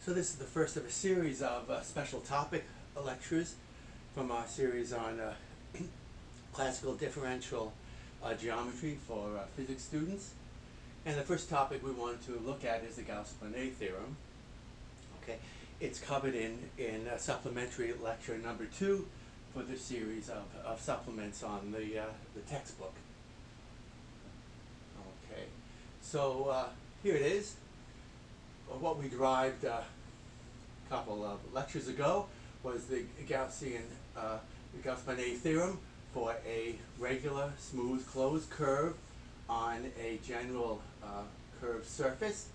So this is the first of a series of special topic lectures from our series on classical differential geometry for physics students. And the first topic we want to look at is the Gauss Bonnet Theorem. Okay, it's covered in supplementary lecture number 2 for the series of supplements on the textbook. Okay, so here it is. What we derived a couple of lectures ago was the Gauss Bonnet theorem for a regular smooth closed curve on a general curved surface.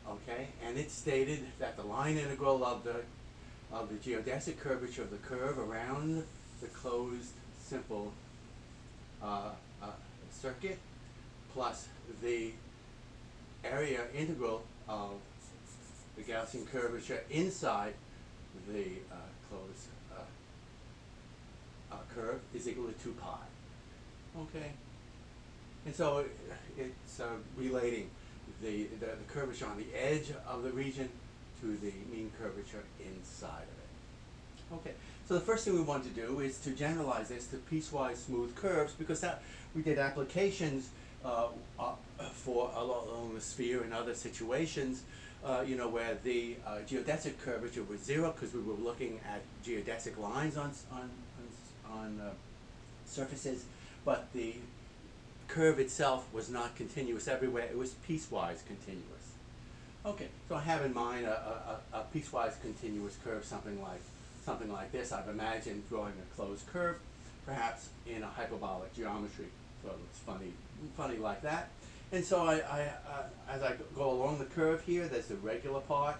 Okay, and it stated that the line integral of the geodesic curvature of the curve around the closed simple circuit plus the area integral of the Gaussian curvature inside the closed curve is equal to 2 pi. Okay, and so it's relating the curvature on the edge of the region to the mean curvature inside of it. Okay, so the first thing we want to do is to generalize this to piecewise smooth curves, because that we did applications for along the sphere in other situations, where the geodesic curvature was 0 because we were looking at geodesic lines on surfaces, but the curve itself was not continuous everywhere. It was piecewise continuous. Okay, so I have in mind a piecewise continuous curve, something like this. I've imagined drawing a closed curve, perhaps in a hyperbolic geometry, so it looks funny like that. And so as I go along the curve here, there's the regular part,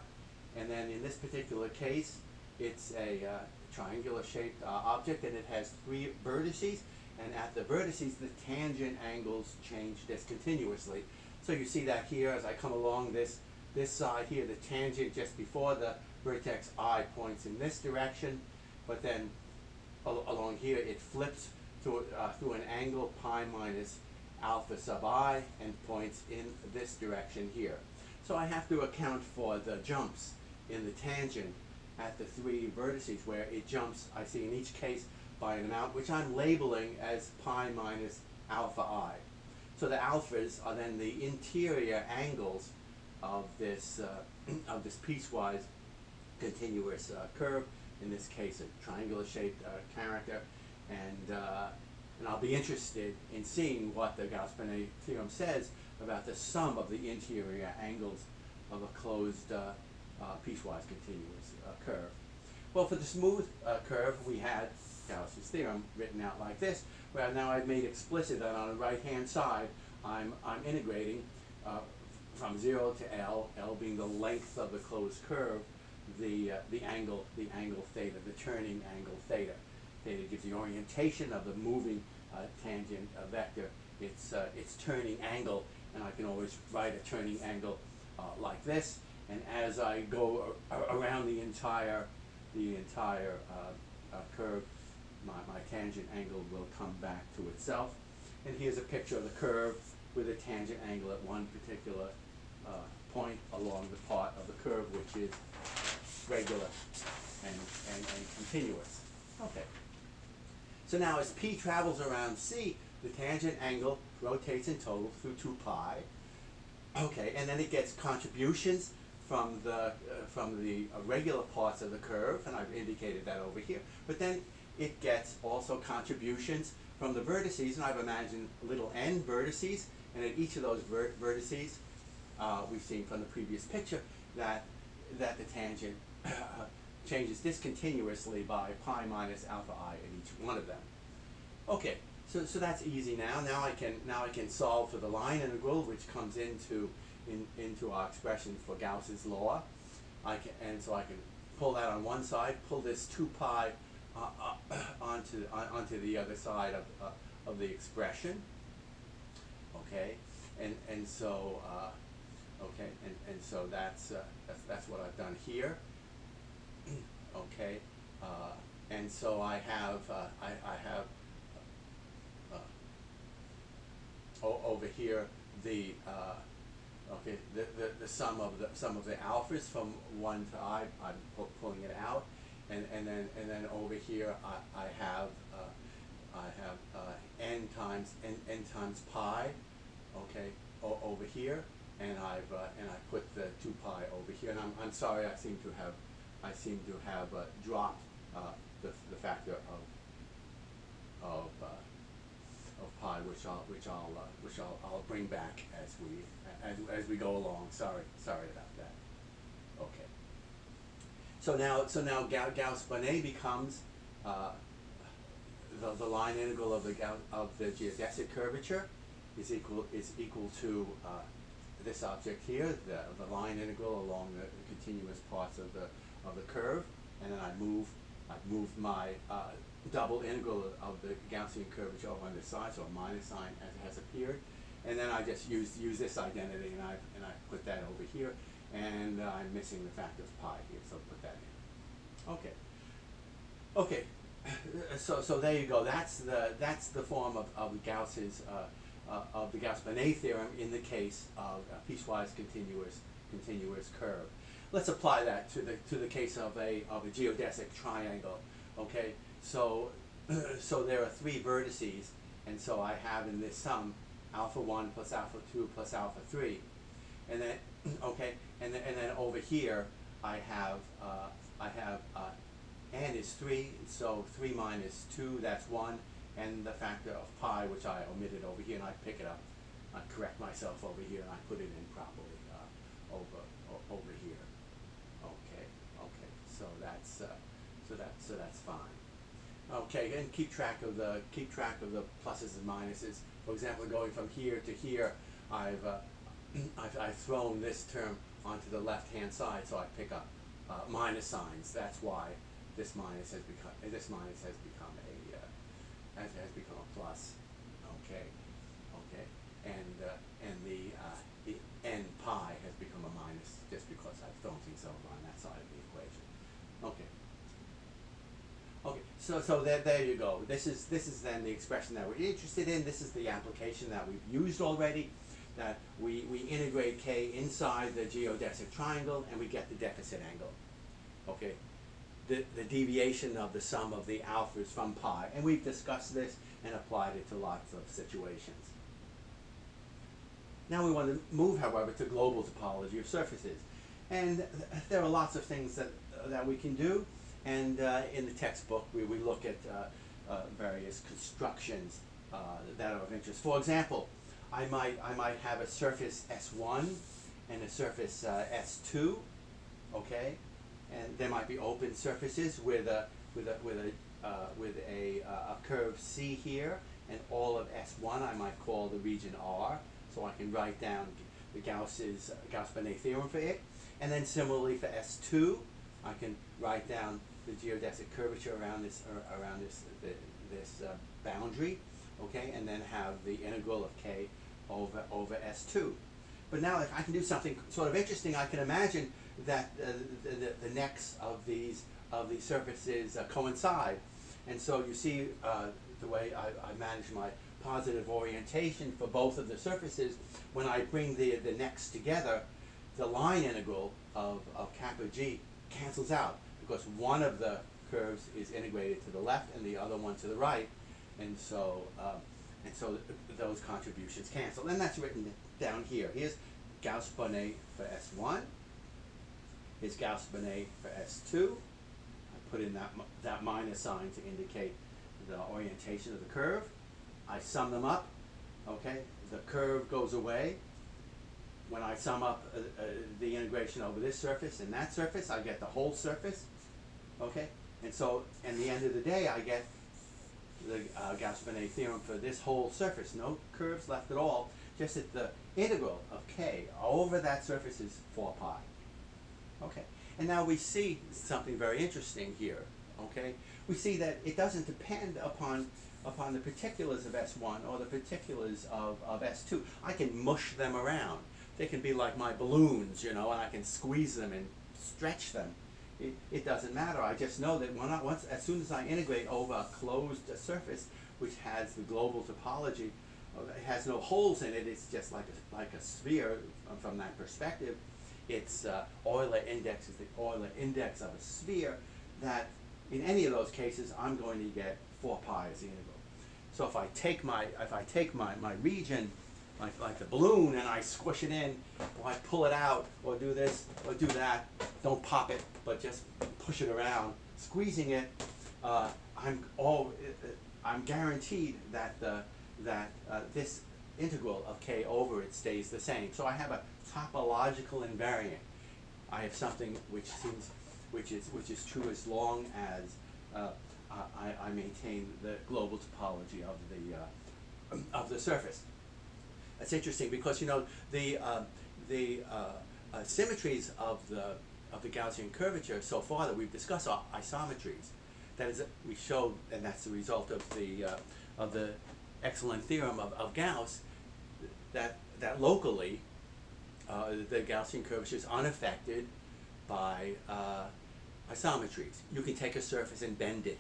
and then in this particular case, it's a triangular shaped object, and it has 3 vertices, and at the vertices the tangent angles change discontinuously. So you see that here as I come along this side here, the tangent just before the vertex I points in this direction, but then along here it flips through an angle pi minus alpha sub I and points in this direction here. So I have to account for the jumps in the tangent at the 3 vertices, where it jumps, I see in each case, by an amount which I'm labeling as pi minus alpha I. So the alphas are then the interior angles of this piecewise continuous curve, in this case a triangular shaped character, and I'll be interested in seeing what the Gauss Bonnet theorem says about the sum of the interior angles of a closed piecewise continuous curve. Well, for the smooth curve, we had Gauss's theorem written out like this, where now I've made explicit that on the right-hand side, I'm integrating from 0 to L being the length of the closed curve, the angle theta, the turning angle theta. Theta gives the orientation of the moving tangent vector, its turning angle, and I can always write a turning angle like this. And as I go around the entire curve, my tangent angle will come back to itself. And here's a picture of the curve with a tangent angle at one particular point along the part of the curve which is regular and continuous. Okay. So now as P travels around C, the tangent angle rotates in total through 2 pi. Okay, and then it gets contributions from the regular parts of the curve, and I've indicated that over here. But then it gets also contributions from the vertices, and I've imagined little n vertices, and at each of those vertices, we've seen from the previous picture that the tangent changes discontinuously by pi minus alpha I at each one of them. Okay, so that's easy now. Now I can solve for the line integral, which comes into our expression for Gauss's law. So I can pull that on one side, pull this 2 pi onto the other side of the expression. Okay, and so that's what I've done here. Okay, and so I have over here the Okay, the sum of the alphas from 1 to I, I'm pulling it out, and then over here I have n times pi, okay, over here, and I put the 2 pi over here, and I'm sorry, I seem to have dropped the factor of pi, which I'll bring back as we go along. Sorry about that. Okay. So now Gauss Bonnet becomes the line integral of the geodesic curvature is equal to this object here, the line integral along the continuous parts of the curve, and then I moved my double integral of the Gaussian curvature over on this side, so a minus sign as it has appeared, and then I just use this identity, and I put that over here, and I'm missing the factor of pi here, so put that in. Okay. So there you go. That's the form of Gauss's of the Gauss Bonnet theorem in the case of a piecewise continuous curve. Let's apply that to the case of a geodesic triangle. Okay. So there are 3 vertices, and so I have in this sum alpha 1 plus alpha 2 plus alpha 3, and then and then over here I have n is 3, so 3 minus 2, that's 1, and the factor of pi, which I omitted over here, and I pick it up, I correct myself over here, and I put it in properly over here. Okay, so that's fine. Okay, and keep track of the pluses and minuses. For example, going from here to here, I've thrown this term onto the left-hand side, so I pick up minus signs. That's why this minus has become a plus. Okay, and the n pi has become a minus just because I've thrown things over on that side of the equation. Okay, so there you go. This is then the expression that we're interested in. This is the application that we've used already. That we integrate k inside the geodesic triangle, and we get the deficit angle. Okay, the deviation of the sum of the alphas from pi, and we've discussed this and applied it to lots of situations. Now we want to move, however, to global topology of surfaces, and there are lots of things that we can do. And in the textbook, we look at various constructions that are of interest. For example, I might have a surface S1 and a surface S2, okay, and there might be open surfaces with a curve C here, and all of S1 I might call the region R, so I can write down the Gauss Bonnet theorem for it, and then similarly for S2, I can write down the geodesic curvature around this boundary, okay, and then have the integral of k over S2. But now if I can do something sort of interesting, I can imagine that the necks of these surfaces coincide, and so you see the way I manage my positive orientation for both of the surfaces. When I bring the necks together, the line integral of kappa g cancels out, because one of the curves is integrated to the left and the other one to the right, and so those contributions cancel. And that's written down here. Here's Gauss Bonnet for S1. Here's Gauss Bonnet for S2. I put in that minus sign to indicate the orientation of the curve. I sum them up. Okay, the curve goes away. When I sum up the integration over this surface and that surface, I get the whole surface. Okay, and so at the end of the day, I get the Gauss Bonnet theorem for this whole surface. No curves left at all. Just that the integral of k over that surface is 4 pi. Okay, and now we see something very interesting here. Okay, we see that it doesn't depend upon the particulars of S1 or the particulars of S2. I can mush them around. They can be like my balloons, you know, and I can squeeze them and stretch them. It doesn't matter. I just know that as soon as I integrate over a closed surface, which has the global topology it has no holes in it. It's just like a sphere from that perspective. Its Euler index is the Euler index of a sphere. That in any of those cases, I'm going to get 4 pi as the integral. So if I take my region, like the balloon, and I squish it in, or I pull it out, or do this, or do that, don't pop it, but just push it around, squeezing it, I'm guaranteed that this integral of k over it stays the same. So I have a topological invariant. I have something which is true as long as I maintain the global topology of the surface. That's interesting because, you know, the symmetries of the Gaussian curvature so far that we've discussed are isometries. That is, we showed, and that's the result of the excellent theorem of Gauss, that locally the Gaussian curvature is unaffected by isometries. You can take a surface and bend it,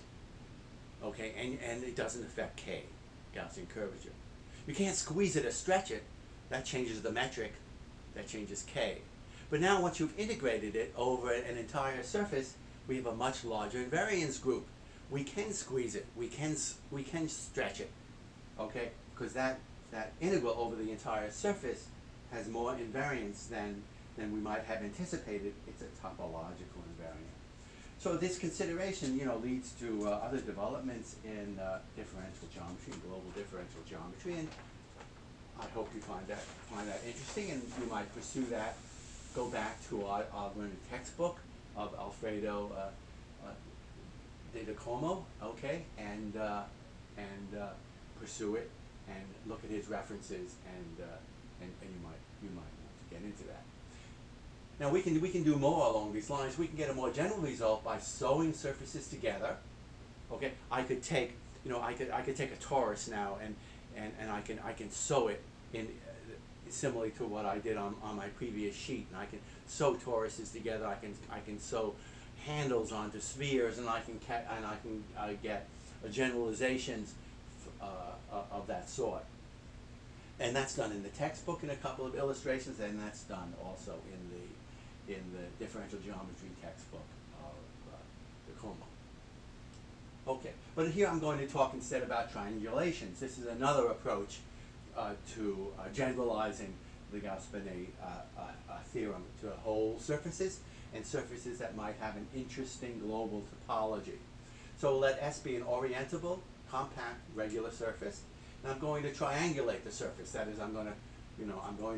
okay, and it doesn't affect K, Gaussian curvature. You can't squeeze it or stretch it. That changes the metric. That changes K. But now once you've integrated it over an entire surface, we have a much larger invariance group. We can squeeze it. We can stretch it, okay? Because that integral over the entire surface has more invariance than we might have anticipated. It's a topological invariant. So this consideration, you know, leads to other developments in differential geometry, global differential geometry, and I hope you find that interesting, and you might pursue that. Go back to our learned textbook of Alfredo de Como, okay, and pursue it and look at his references, and you might want to get into that. Now we can do more along these lines. We can get a more general result by sewing surfaces together. Okay, I could take I could take a torus now and I can sew it in similarly to what I did on my previous sheet, and I can sew toruses together. I can sew handles onto spheres, and I can get generalizations of that sort. And that's done in the textbook in a couple of illustrations, and that's done also in the differential geometry textbook of de Como. Okay, but here I'm going to talk instead about triangulations. This is another approach to generalizing the Gauss Bonnet theorem to whole surfaces and surfaces that might have an interesting global topology. So let S be an orientable, compact, regular surface, and I'm going to triangulate the surface. That is, I'm going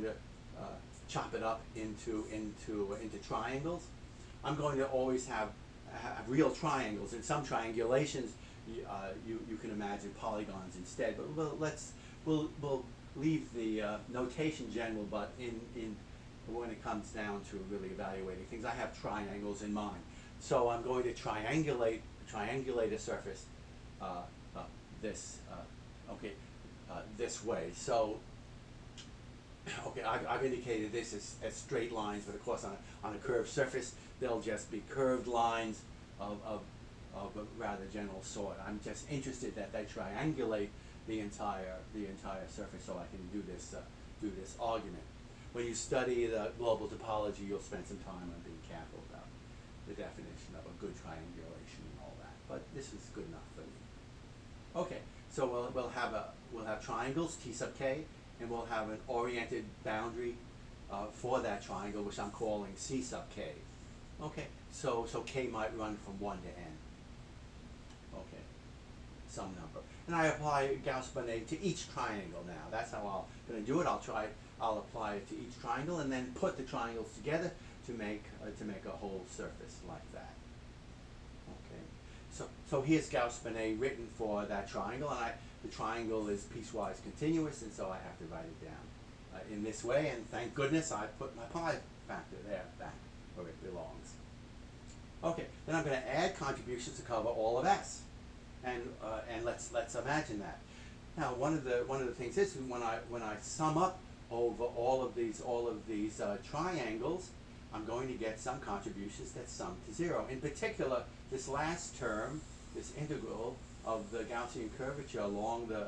to chop it up into triangles. I'm going to always have real triangles. In some triangulations, you can imagine polygons instead. But we'll leave the notation general. But when it comes down to really evaluating things, I have triangles in mind. So I'm going to triangulate a surface this way. So. Okay, I've indicated this as straight lines, but of course on a curved surface, they'll just be curved lines of a rather general sort. I'm just interested that they triangulate the entire surface, so I can do this argument. When you study the global topology, you'll spend some time on being careful about the definition of a good triangulation and all that. But this is good enough for me. Okay, so we'll have triangles T sub k. And we'll have an oriented boundary for that triangle, which I'm calling C sub k. Okay, so k might run from 1 to n. Okay, some number. And I apply Gauss Bonnet to each triangle now. That's how I'm going to do it. I'll apply it to each triangle and then put the triangles together to make a whole surface like that. Okay, so here's Gauss Bonnet written for that triangle, and the triangle is piecewise continuous, and so I have to write it down in this way, and thank goodness I put my pi factor there back where it belongs. Okay, then I'm going to add contributions to cover all of S, and let's imagine that. Now one of the things is when I sum up over all of these triangles, I'm going to get some contributions that sum to 0. In particular, this last term, this integral of the Gaussian curvature along the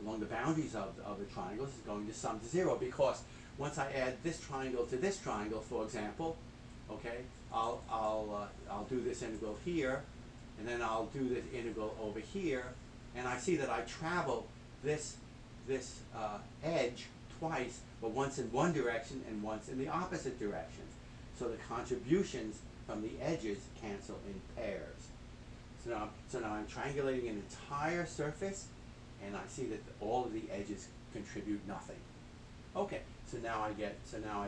along the boundaries of the triangles is going to sum to 0, because once I add this triangle to this triangle, for example, okay, I'll do this integral here, and then I'll do this integral over here, and I see that I travel this edge twice, but once in one direction and once in the opposite direction. So the contributions from the edges cancel in pairs. So now I'm triangulating an entire surface, and I see that all of the edges contribute nothing. Okay, so now I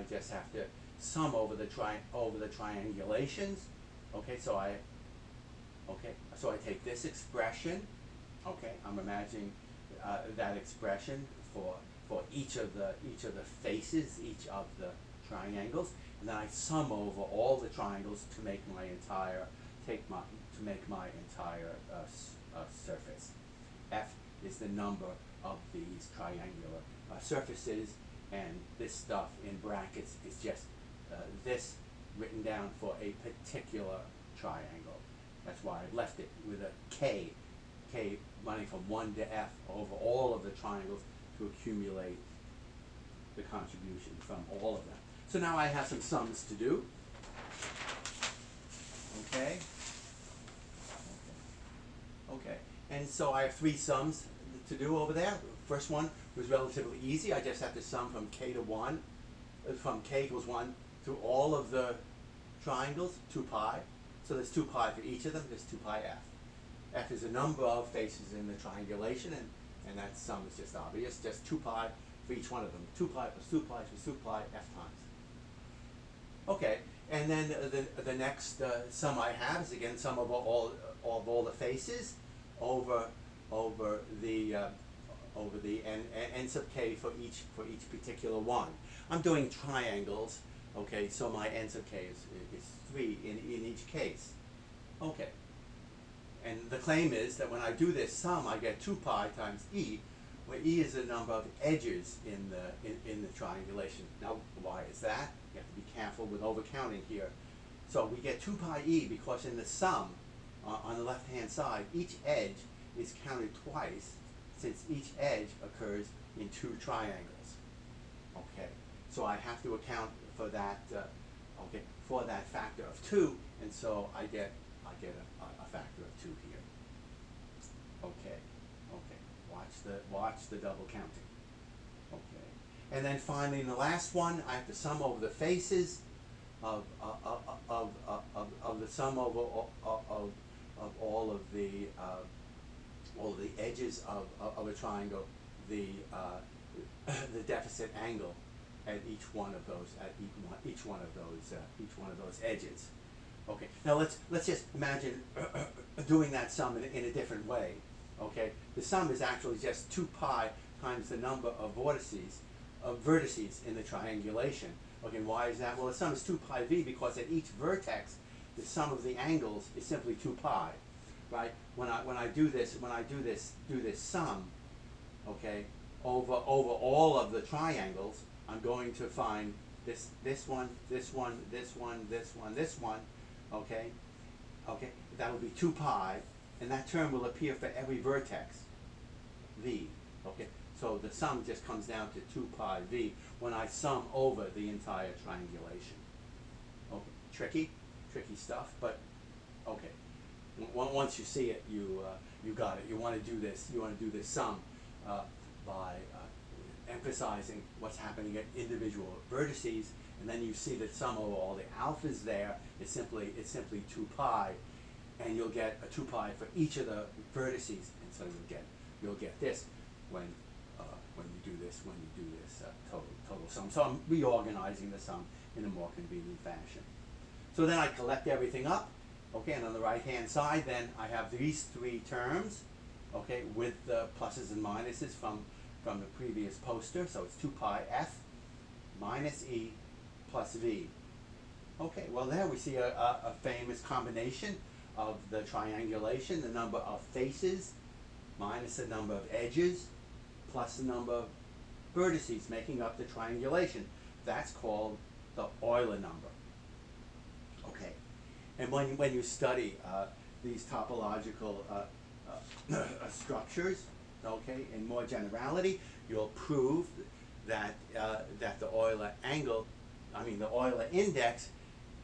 just have to sum over the triangulations. Okay, so I take this expression. Okay, I'm imagining that expression for each of the faces, each of the triangles, and then I sum over all the triangles to make my entire surface. F is the number of these triangular surfaces, and this stuff in brackets is just this written down for a particular triangle. That's why I've left it with a K running from 1 to F over all of the triangles to accumulate the contribution from all of them. So now I have some sums to do. Okay. Okay. And so I have 3 sums to do over there. First one was relatively easy. I just have to sum from K to 1, from K equals 1 through all of the triangles, 2 pi. So there's 2 pi for each of them. There's 2 pi F. F is the number of faces in the triangulation, and that sum is just obvious, just 2 pi for each one of them. 2 pi plus 2 pi plus 2 pi, F times. Okay, and then the next sum I have is again sum of all the faces over the n sub k for each particular one. I'm doing triangles, okay, so my n sub k is 3 in each case. Okay. And the claim is that when I do this sum, I get 2 pi times e, where e is the number of edges in the triangulation. Now, why is that? You have to be careful with overcounting here. So we get 2 pi e because in the sum, on the left-hand side, each edge is counted twice, since each edge occurs in 2 triangles. Okay, so I have to account for that. For that factor of 2, and so I get a factor of 2 here. Okay, watch the double counting. Okay, and then finally in the last one, I have to sum over the faces of the sum over of all of the edges of a triangle, the deficit angle at each one of those edges. Okay. Now let's just imagine doing that sum in a different way. Okay. The sum is actually just 2 pi times the number of vertices in the triangulation. Okay. And why is that? Well, the sum is 2 pi v because at each vertex, the sum of the angles is simply 2 pi. Right. When I do this sum, okay, over all of the triangles, I'm going to find this one, okay? Okay, that will be 2 pi, and that term will appear for every vertex, v, okay? So the sum just comes down to 2 pi v when I sum over the entire triangulation. Okay, tricky stuff, but okay. Once you see it, you got it. You want to do this sum by emphasizing what's happening at individual vertices, and then you see that sum over all the alphas there is simply 2 pi, and you'll get a 2 pi for each of the vertices, and so you'll get this when you do this total sum. So I'm reorganizing the sum in a more convenient fashion. So then I collect everything up, okay, and on the right hand side then I have these 3 terms, okay, with the pluses and minuses from the previous poster. So it's 2 pi f minus e plus v. Okay, well there we see a famous combination of the triangulation, the number of faces minus the number of edges plus the number of vertices making up the triangulation. That's called the Euler number. Okay, and when you study these topological structures, okay, in more generality, you'll prove that that the Euler angle, the Euler index,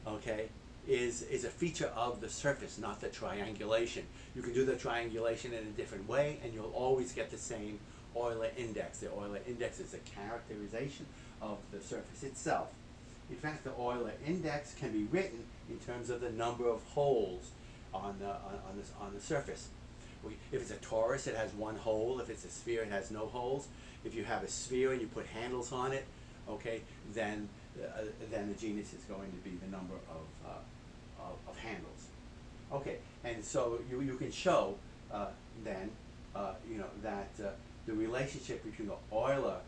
okay, is a feature of the surface, not the triangulation. You can do the triangulation in a different way, and you'll always get the same Euler index. The Euler index is a characterization of the surface itself. In fact, the Euler index can be written in terms of the number of holes on the surface. If it's a torus, it has one hole. If it's a sphere, it has no holes. If you have a sphere and you put handles on it, okay, then the genus is going to be the number of handles. Okay, and so you can show then that the relationship between the Euler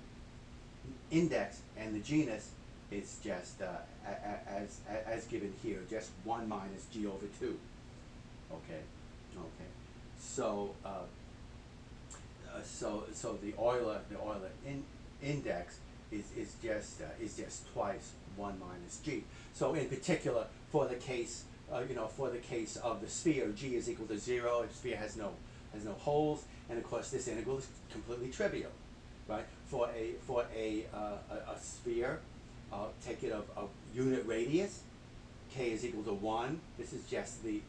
index and the genus is just as given here, just 1 minus g over 2. Okay, okay. So so the Euler index is just twice 1 minus g. So in particular, for the case of the sphere, g is equal to 0. The sphere has no holes, and of course this integral is completely trivial, right? For a sphere, take it of unit radius, k is equal to 1. This is just the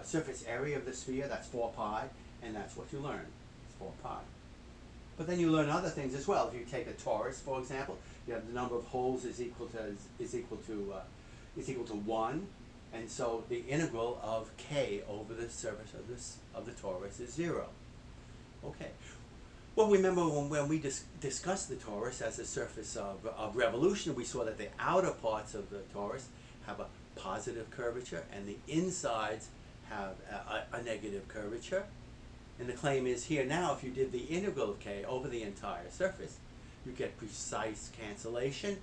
surface area of the sphere. That's 4 pi, and that's what you learn. It's 4 pi. But then you learn other things as well. If you take a torus, for example, you have the number of holes is equal to 1, and so the integral of k over the surface of the torus is 0. Okay. Well, remember when we discussed the torus as a surface of revolution, we saw that the outer parts of the torus have a positive curvature, and the insides have a negative curvature. And the claim is here now, if you did the integral of k over the entire surface, you get precise cancellation,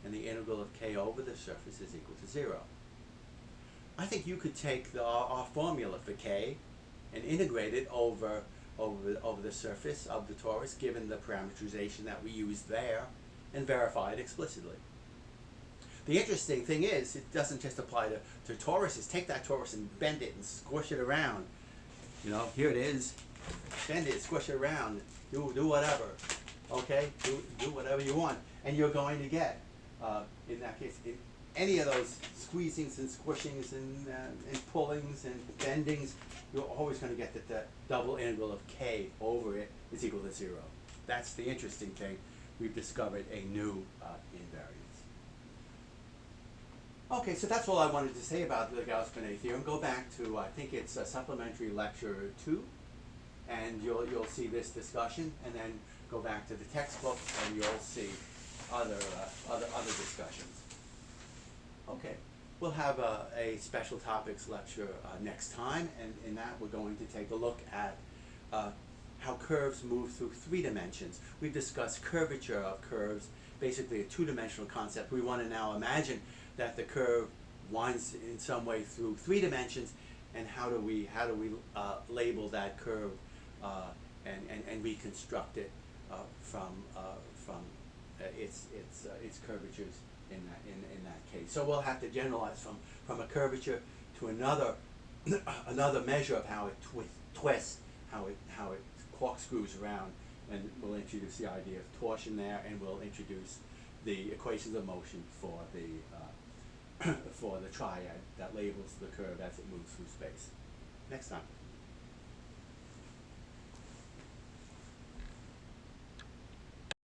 and the integral of k over the surface is equal to 0. I think you could take our formula for k and integrate it over the surface of the torus, given the parameterization that we used there, and verify it explicitly. The interesting thing is, it doesn't just apply to toruses. Take that torus and bend it and squish it around. Here it is. Bend it, squish it around. Do whatever. Okay? Do whatever you want. And you're going to get, in that case, in any of those squeezings and squishings and pullings and bendings, you're always going to get that the double integral of k over it is equal to 0. That's the interesting thing. We've discovered a new invariance. Okay, so that's all I wanted to say about the Gauss Bonnet theorem. Go back to, I think it's supplementary lecture 2, and you'll see this discussion, and then go back to the textbook, and you'll see other discussions. Okay, we'll have a special topics lecture next time, and in that we're going to take a look at how curves move through 3 dimensions. We've discussed curvature of curves, basically a 2-dimensional concept. We want to now imagine that the curve winds in some way through 3 dimensions, and how do we label that curve and reconstruct it from its curvatures in that case. So we'll have to generalize from a curvature to another measure of how it twists, how it corkscrews around, and we'll introduce the idea of torsion there, and we'll introduce the equations of motion for the triad that labels the curve as it moves through space. Next time.